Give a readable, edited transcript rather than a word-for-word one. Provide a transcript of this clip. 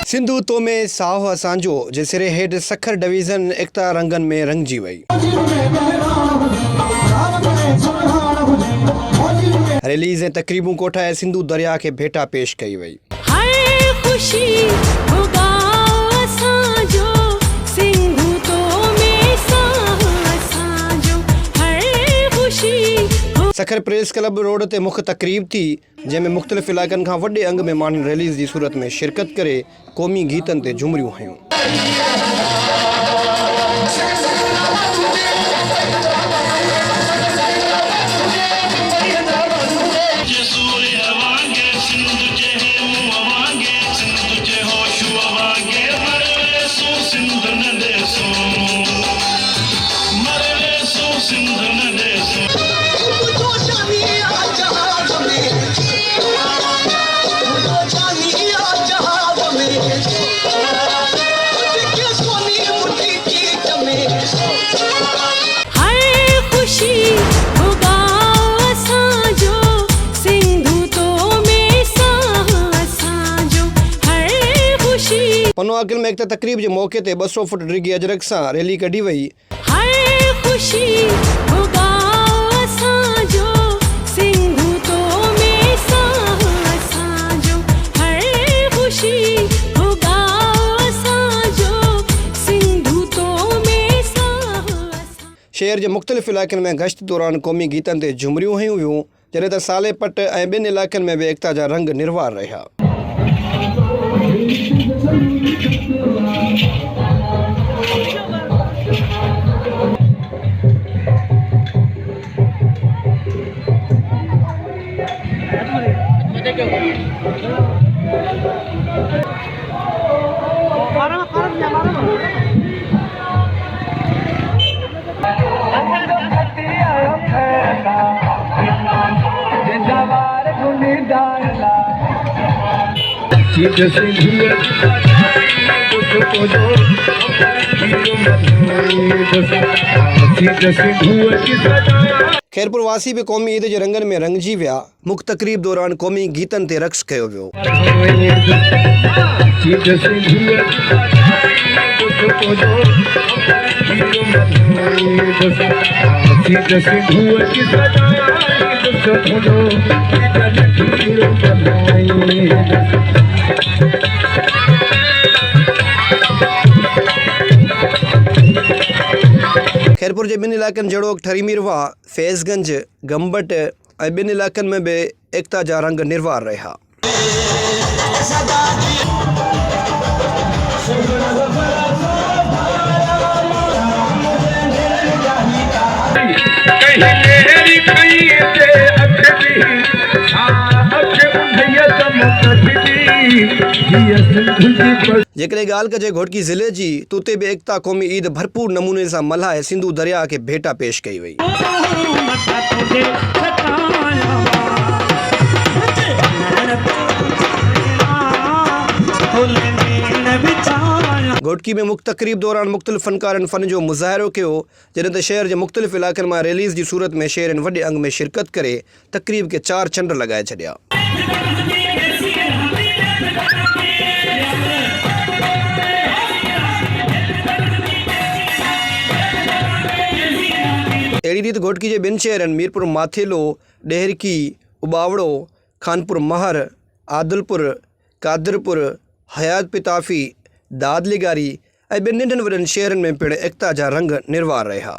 सिंधु तो में साहो असांजो जे सिरे हेठ सखर डिवीज़न एकता रंगन में रंगजी वई। रिलीज़ ऐं तकरीबूं कोठाए सिंधु दरिया के भेटा पेश कई वई। सखर प्रेस क्लब रोड ते मुख्य तकरीब थी जंहिंमें मुख़्तलिफ़ इलाइक़नि खां वॾे अंग में माण्हुनि रिलीज़ जी सूरत में शिरकत करे क़ौमी गीतनि ते झुमरियूं हयूं। पनो अकिल में एकता तकरीब के मौके ते 200 फुट डिगी अजरक सां रैली कढी वई। शहर के मुख़्तलिफ़ इलाइक़नि में गश्त दौरान क़ौमी गीतनि ते झुमरियूं हयूं वियूं जॾहिं त साले पट ऐं ॿिनि इलाइक़नि में भी एकता जा रंग निर्वार रहा। खैरपुर वासी भी क़ौमी ईद के रंगन में रंगजी विया। मुख्य तकरीब दौरान क़ौमी गीतन ते रक्स कयो वियो। खैरपुर के ॿिनि इलाइक़नि जहिड़ोक ठरीमीरवा, फैज़गंज, गंबट ऐं ॿिनि इलाइक़नि में भी एकता जा रंग निर्वार रहा। जेकॾहिं ॻाल्हि कजे घोटकी ज़िले जी तो उते भी एकता क़ौमी ईद भरपूर नमूने से मल्हाए सिंधु दरिया के भेटा पेश कई वई। घोटकी में मुख्य तकरीब दौरान मुख़्तलिफ़ फ़नकारनि फ़न जो मुज़ाहिरो कियो जॾहिं त शहर के मुख़्तलिफ़ इलाइक़नि में रिलीज़ की सूरत में शहरनि वॾे अंग में शिरकत करे तकरीब के 4 चंड लगाए छॾिया। अड़ी रीत घोटकी के ॿिनि शहरनि मीरपुर माथेलो, डेहरकी, उबावड़ो, खानपुर महर, आदिलपुर, कादरपुर, हयात पिताफ़ी, दादलीगारी ऐं ॿिनि नंढनि वॾनि शहरनि में पिण एकता जा रंग निर्वार रहा।